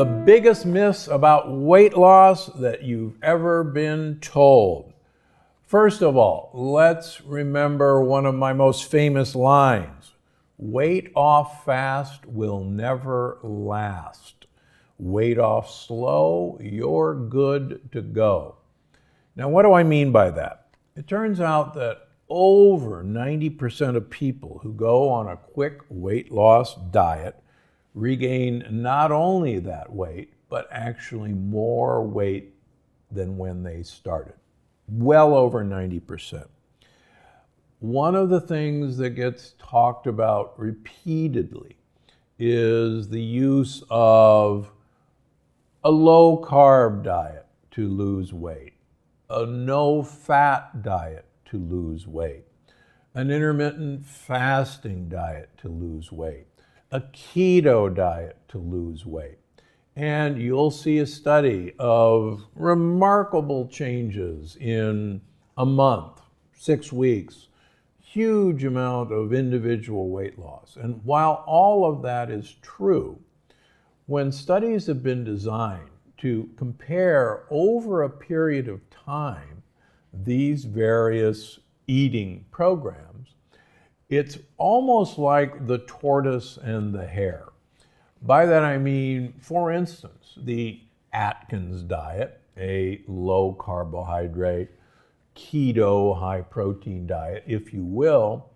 The biggest myths about weight loss that you've ever been told. First of all, let's remember one of my most famous lines. Weight off fast will never last. Weight off slow, you're good to go. Now, what do I mean by that? It turns out that over 90% of people who go on a quick weight loss diet regain not only that weight, but actually more weight than when they started. Well over 90%. One of the things that gets talked about repeatedly is the use of a low-carb diet to lose weight, a no-fat diet to lose weight, an intermittent fasting diet to lose weight, a keto diet to lose weight. And you'll see a study of remarkable changes in a month, 6 weeks, huge amount of individual weight loss. And while all of that is true, when studies have been designed to compare over a period of time these various eating programs, it's almost like the tortoise and the hare. By that I mean, for instance, the Atkins diet, a low carbohydrate, keto, high protein diet, if you will,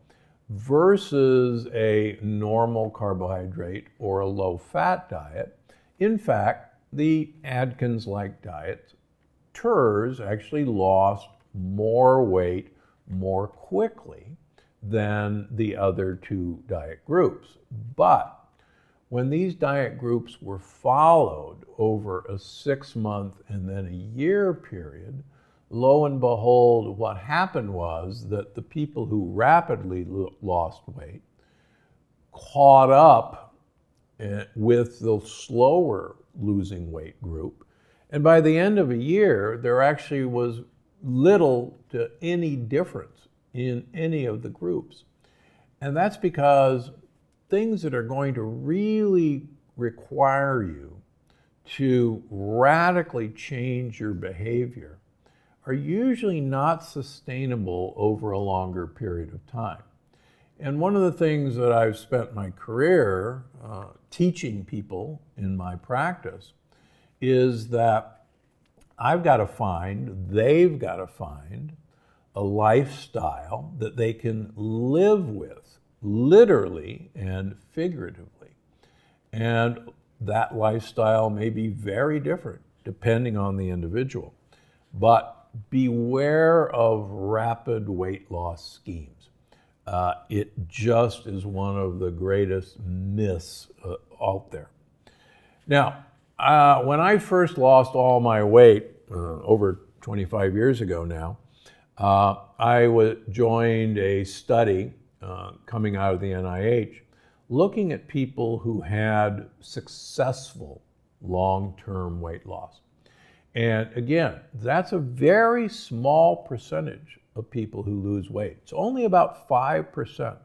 versus a normal carbohydrate or a low fat diet. In fact, the Atkins-like diet, TERS actually lost more weight more quickly than the other two diet groups. But when these diet groups were followed over a 6-month and then a year period, lo and behold, what happened was that the people who rapidly lost weight caught up with the slower losing weight group. And by the end of a year, there actually was little to any difference in any of the groups. And that's because things that are going to really require you to radically change your behavior are usually not sustainable over a longer period of time. And one of the things that I've spent my career teaching people in my practice is that I've got to find, they've got to find a lifestyle that they can live with, literally and figuratively. And that lifestyle may be very different depending on the individual. But beware of rapid weight loss schemes. It just is one of the greatest myths out there. Now, when I first lost all my weight over 25 years ago now, I joined a study coming out of the NIH looking at people who had successful long-term weight loss. And again, that's a very small percentage of people who lose weight. It's only about 5%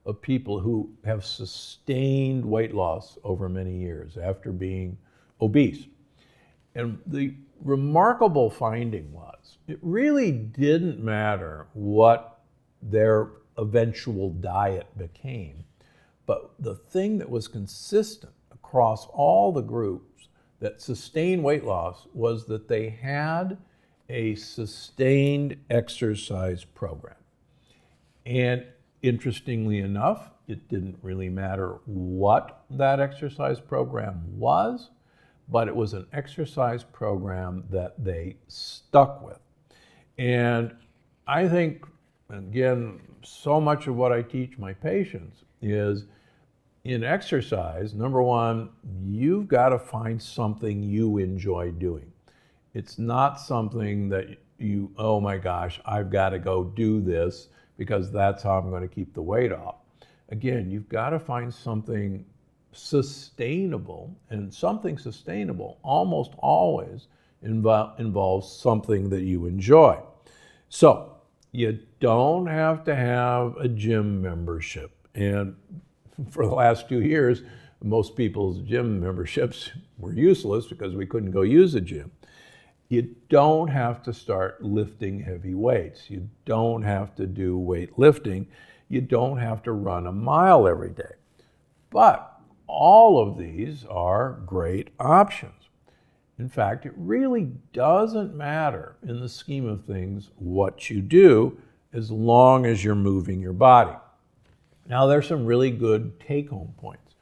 of people who have sustained weight loss over many years after being obese. And the remarkable finding was, it really didn't matter what their eventual diet became, but the thing that was consistent across all the groups that sustained weight loss was that they had a sustained exercise program. And interestingly enough, it didn't really matter what that exercise program was, but it was an exercise program that they stuck with. And I think, again, so much of what I teach my patients is in exercise, number one, you've got to find something you enjoy doing. It's not something that you, oh my gosh, I've got to go do this because that's how I'm going to keep the weight off. Again, you've got to find something sustainable, and something sustainable almost always involves something that you enjoy. So you don't have to have a gym membership. And for the last 2 years, most people's gym memberships were useless because we couldn't go use a gym. You don't have to start lifting heavy weights. You don't have to do weightlifting. You don't have to run a mile every day. But all of these are great options. In fact, it really doesn't matter in the scheme of things what you do as long as you're moving your body. Now, there's some really good take-home points.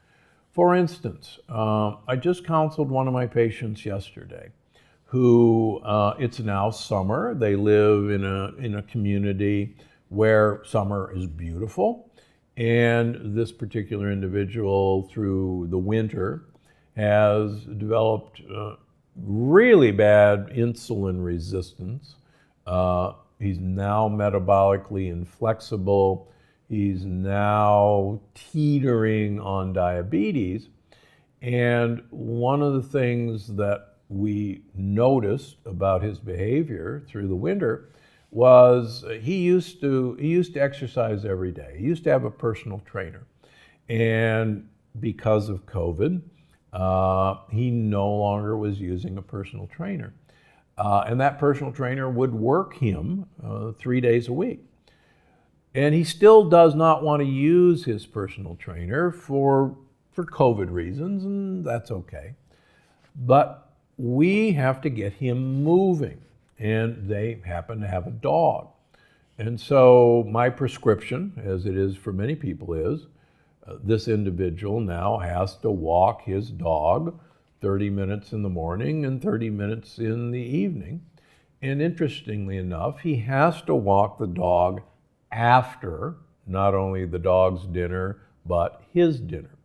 For instance, I just counseled one of my patients yesterday who, it's now summer. They live in a community where summer is beautiful. And this particular individual, through the winter, has developed really bad insulin resistance. He's now metabolically inflexible. He's now teetering on diabetes. And one of the things that we noticed about his behavior through the winter was he used to exercise every day. He used to have a personal trainer. And because of COVID, he no longer was using a personal trainer. And that personal trainer would work him 3 days a week. And he still does not want to use his personal trainer for COVID reasons, and that's okay. But we have to get him moving, and they happen to have a dog. And so my prescription, as it is for many people, is this individual now has to walk his dog 30 minutes in the morning and 30 minutes in the evening. And interestingly enough, he has to walk the dog after not only the dog's dinner, but his dinner.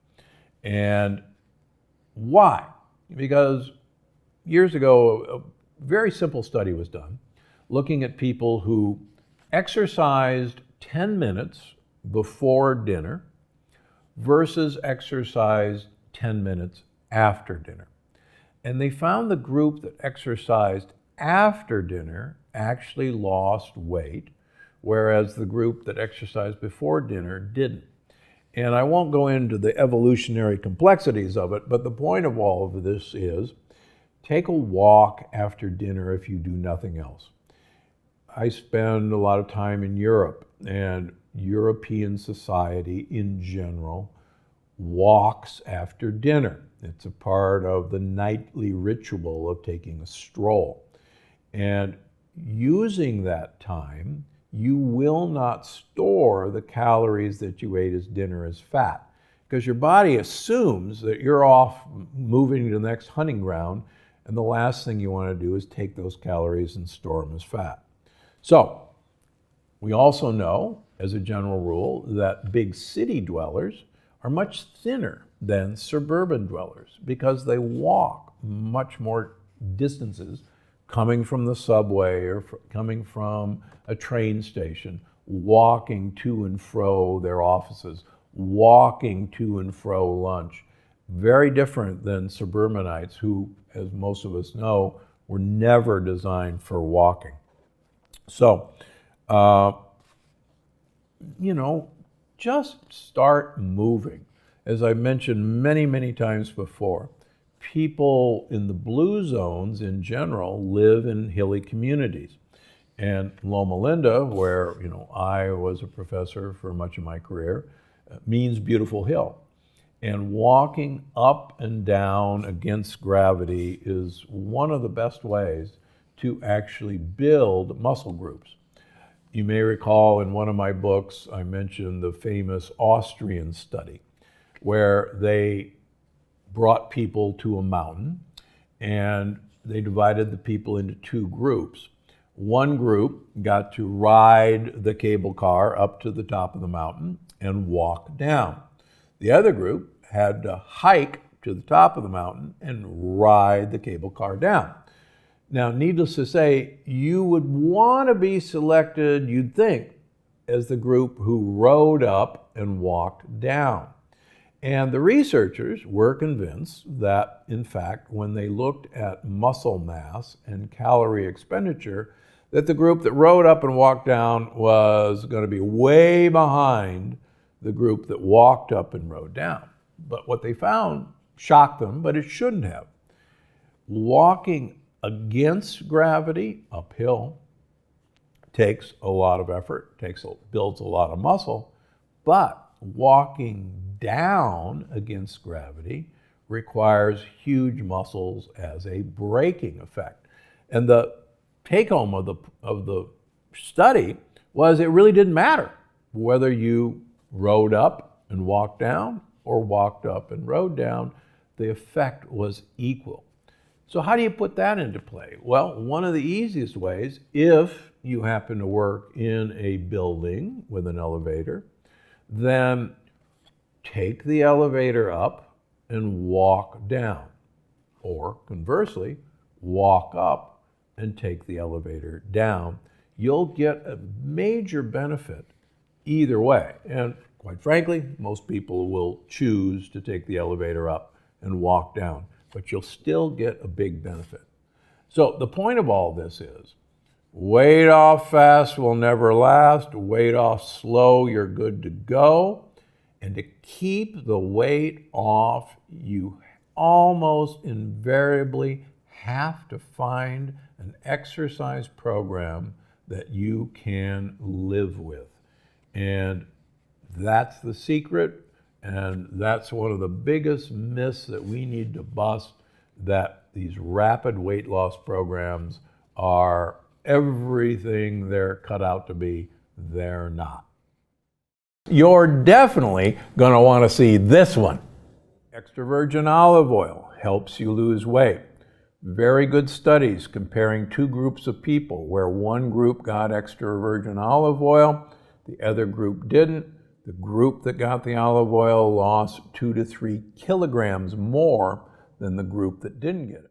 And why? Because years ago, a very simple study was done looking at people who exercised 10 minutes before dinner versus exercised 10 minutes after dinner. And they found the group that exercised after dinner actually lost weight, whereas the group that exercised before dinner didn't. And I won't go into the evolutionary complexities of it, but the point of all of this is take a walk after dinner if you do nothing else. I spend a lot of time in Europe, and European society in general walks after dinner. It's a part of the nightly ritual of taking a stroll. And using that time, you will not store the calories that you ate as dinner as fat, because your body assumes that you're off moving to the next hunting ground, and the last thing you want to do is take those calories and store them as fat. So we also know, as a general rule, that big city dwellers are much thinner than suburban dwellers because they walk much more distances coming from the subway or coming from a train station, walking to and fro their offices, walking to and fro lunch. Very different than suburbanites who, as most of us know, were never designed for walking. So, just start moving. As I mentioned many, many times before, people in the blue zones in general live in hilly communities. And Loma Linda, where I was a professor for much of my career, means beautiful hill. And walking up and down against gravity is one of the best ways to actually build muscle groups. You may recall in one of my books, I mentioned the famous Austrian study, where they brought people to a mountain and they divided the people into two groups. One group got to ride the cable car up to the top of the mountain and walk down. The other group had to hike to the top of the mountain and ride the cable car down. Now, needless to say, you would want to be selected, you'd think, as the group who rode up and walked down. And the researchers were convinced that, in fact, when they looked at muscle mass and calorie expenditure, that the group that rode up and walked down was going to be way behind the group that walked up and rode down. But what they found shocked them, but it shouldn't have. Walking against gravity uphill takes a lot of effort, builds a lot of muscle, but walking down against gravity requires huge muscles as a braking effect. And the take home of the study was it really didn't matter whether you rode up and walked down or walked up and rode down, the effect was equal. So how do you put that into play? Well, one of the easiest ways, if you happen to work in a building with an elevator, then take the elevator up and walk down. Or conversely, walk up and take the elevator down. You'll get a major benefit either way. And quite frankly, most people will choose to take the elevator up and walk down, but you'll still get a big benefit. So the point of all this is, weight off fast will never last. Weight off slow, you're good to go. And to keep the weight off, you almost invariably have to find an exercise program that you can live with. And that's the secret, and that's one of the biggest myths that we need to bust, that these rapid weight loss programs are everything they're cut out to be. They're not. You're definitely going to want to see this one. Extra virgin olive oil helps you lose weight. Very good studies comparing two groups of people where one group got extra virgin olive oil, the other group didn't. The group that got the olive oil lost 2 to 3 kilograms more than the group that didn't get it.